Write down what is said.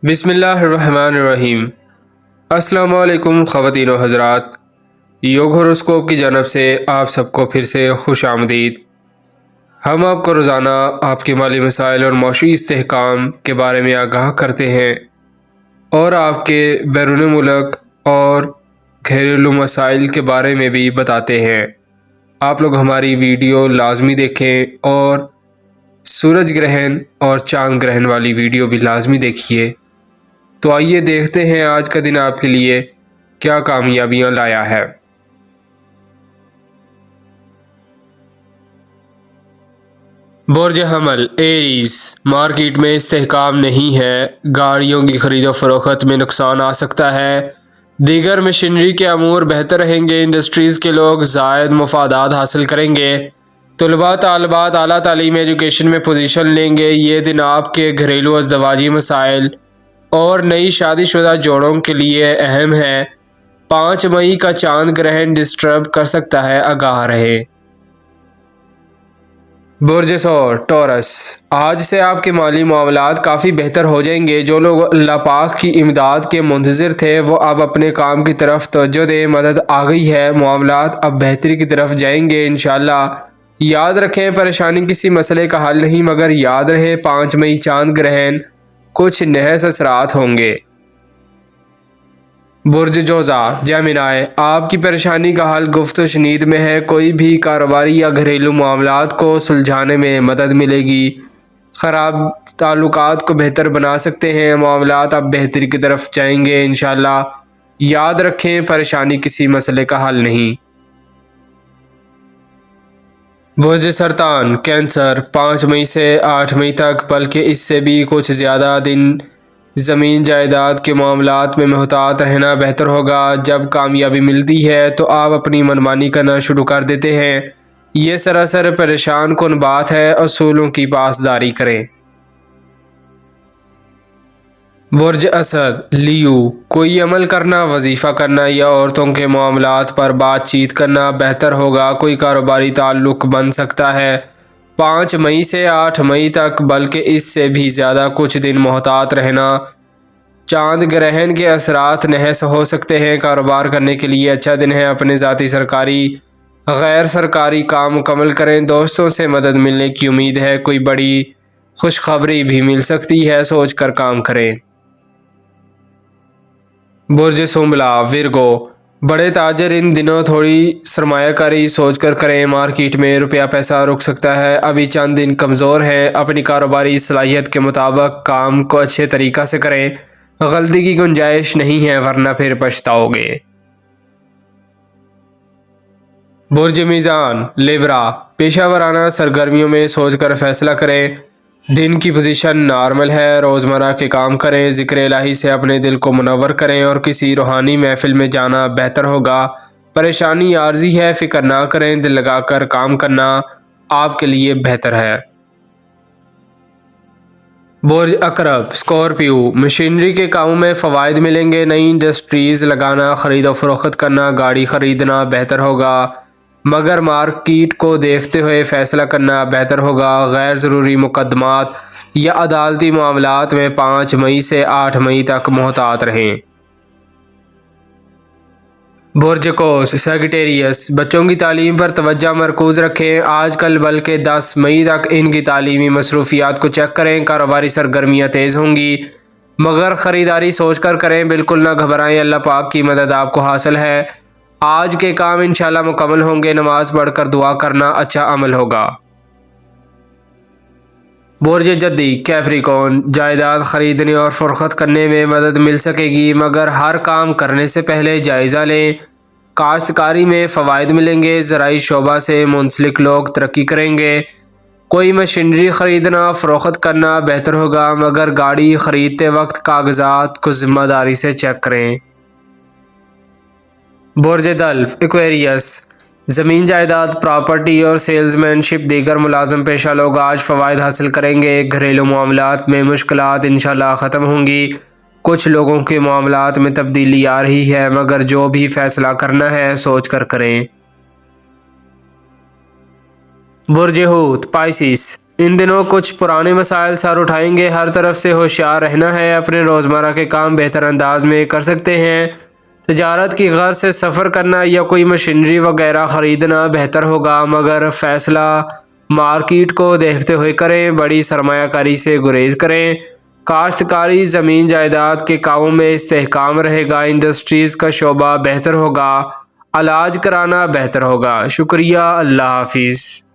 بسم اللہ الرحمن الرحیم۔ السلام علیکم خواتین و حضرات، یوگ ہوروسکوپ کی جانب سے آپ سب کو پھر سے خوش آمدید۔ ہم آپ کو روزانہ آپ کے مالی مسائل اور معاشی استحکام کے بارے میں آگاہ کرتے ہیں اور آپ کے بیرون ملک اور گھریلو مسائل کے بارے میں بھی بتاتے ہیں۔ آپ لوگ ہماری ویڈیو لازمی دیکھیں اور سورج گرہن اور چاند گرہن والی ویڈیو بھی لازمی دیکھیے۔ تو آئیے دیکھتے ہیں آج کا دن آپ کے لیے کیا کامیابیاں لایا ہے۔ برج حمل ایریز، مارکیٹ میں استحکام نہیں ہے، گاڑیوں کی خرید و فروخت میں نقصان آ سکتا ہے، دیگر مشینری کے امور بہتر رہیں گے، انڈسٹریز کے لوگ زائد مفادات حاصل کریں گے، طلباء طالبات اعلیٰ تعلیم ایجوکیشن میں پوزیشن لیں گے۔ یہ دن آپ کے گھریلو ازدواجی مسائل اور نئی شادی شدہ جوڑوں کے لیے اہم ہے۔ 5 مئی کا چاند گرہن ڈسٹرب کر سکتا ہے، آگاہ رہے۔ برج ثور ٹورس، آج سے آپ کے مالی معاملات کافی بہتر ہو جائیں گے۔ جو لوگ اللہ پاک کی امداد کے منتظر تھے وہ اب اپنے کام کی طرف توجہ دیں، مدد آ گئی ہے، معاملات اب بہتری کی طرف جائیں گے انشاءاللہ۔ یاد رکھیں پریشانی کسی مسئلے کا حل نہیں، مگر یاد رہے 5 مئی چاند گرہن کچھ نحس اثرات ہوں گے۔ برج جوزا جیمنائی، آپ کی پریشانی کا حل گفت و شنید میں ہے، کوئی بھی کاروباری یا گھریلو معاملات کو سلجھانے میں مدد ملے گی، خراب تعلقات کو بہتر بنا سکتے ہیں، معاملات اب بہتری کی طرف جائیں گے انشاءاللہ۔ یاد رکھیں پریشانی کسی مسئلے کا حل نہیں۔ برج سرطان کینسر، 5 مئی سے 8 مئی تک بلکہ اس سے بھی کچھ زیادہ دن زمین جائیداد کے معاملات میں محتاط رہنا بہتر ہوگا۔ جب کامیابی ملتی ہے تو آپ اپنی منمانی کرنا شروع کر دیتے ہیں، یہ سراسر پریشان کن بات ہے، اصولوں کی پاسداری کریں۔ برج اسد لیو، کوئی عمل کرنا، وظیفہ کرنا یا عورتوں کے معاملات پر بات چیت کرنا بہتر ہوگا، کوئی کاروباری تعلق بن سکتا ہے۔ 5 مئی سے 8 مئی تک بلکہ اس سے بھی زیادہ کچھ دن محتاط رہنا۔ چاند گرہن کے اثرات نحس ہو سکتے ہیں، کاروبار کرنے کے لیے اچھا دن ہے، اپنے ذاتی سرکاری غیر سرکاری کام مکمل کریں، دوستوں سے مدد ملنے کی امید ہے، کوئی بڑی خوشخبری بھی مل سکتی ہے، سوچ کر کام کریں۔ برج سنبلا ورگو، بڑے تاجر ان دنوں تھوڑی سرمایہ کاری سوچ کر کریں، مارکیٹ میں روپیہ پیسہ رک سکتا ہے، ابھی چند دن کمزور ہیں، اپنی کاروباری صلاحیت کے مطابق کام کو اچھے طریقہ سے کریں، غلطی کی گنجائش نہیں ہے ورنہ پھر پچھتاؤ گے۔ برج میزان لیبرا، پیشہ ورانہ سرگرمیوں میں سوچ کر فیصلہ کریں، دن کی پوزیشن نارمل ہے، روزمرہ کے کام کریں، ذکر الہی سے اپنے دل کو منور کریں اور کسی روحانی محفل میں جانا بہتر ہوگا۔ پریشانی عارضی ہے، فکر نہ کریں، دل لگا کر کام کرنا آپ کے لیے بہتر ہے۔ برج عقرب اسکارپیو، مشینری کے کاموں میں فوائد ملیں گے، نئی انڈسٹریز لگانا، خرید و فروخت کرنا، گاڑی خریدنا بہتر ہوگا، مگر مارکیٹ کو دیکھتے ہوئے فیصلہ کرنا بہتر ہوگا، غیر ضروری مقدمات یا عدالتی معاملات میں 5 مئی سے 8 مئی تک محتاط رہیں۔ برج قوس سیگیٹیریس، بچوں کی تعلیم پر توجہ مرکوز رکھیں، آج کل بلکہ 10 مئی تک ان کی تعلیمی مصروفیات کو چیک کریں، کاروباری سرگرمیاں تیز ہوں گی، مگر خریداری سوچ کر کریں، بالکل نہ گھبرائیں، اللہ پاک کی مدد آپ کو حاصل ہے، آج کے کام انشاءاللہ مکمل ہوں گے، نماز پڑھ کر دعا کرنا اچھا عمل ہوگا۔ برج جدی کیپریکون، جائیداد خریدنے اور فروخت کرنے میں مدد مل سکے گی، مگر ہر کام کرنے سے پہلے جائزہ لیں، کاشتکاری میں فوائد ملیں گے، زرعی شعبہ سے منسلک لوگ ترقی کریں گے، کوئی مشینری خریدنا فروخت کرنا بہتر ہوگا، مگر گاڑی خریدتے وقت کاغذات کو ذمہ داری سے چیک کریں۔ برج دلو ایکویریس، زمین جائیداد پراپرٹی اور سیلز مین شپ، دیگر ملازم پیشہ لوگ آج فوائد حاصل کریں گے، گھریلو معاملات میں مشکلات انشاءاللہ ختم ہوں گی، کچھ لوگوں کے معاملات میں تبدیلی آ رہی ہے، مگر جو بھی فیصلہ کرنا ہے سوچ کر کریں۔ برج حوت پائسیس، ان دنوں کچھ پرانے مسائل سر اٹھائیں گے، ہر طرف سے ہوشیار رہنا ہے، اپنے روزمرہ کے کام بہتر انداز میں کر سکتے ہیں۔ تجارت کی غرض سے سفر کرنا یا کوئی مشینری وغیرہ خریدنا بہتر ہوگا، مگر فیصلہ مارکیٹ کو دیکھتے ہوئے کریں، بڑی سرمایہ کاری سے گریز کریں۔ کاشتکاری، زمین جائیداد کے کاموں میں استحکام رہے گا، انڈسٹریز کا شعبہ بہتر ہوگا، علاج کرانا بہتر ہوگا۔ شکریہ، اللہ حافظ۔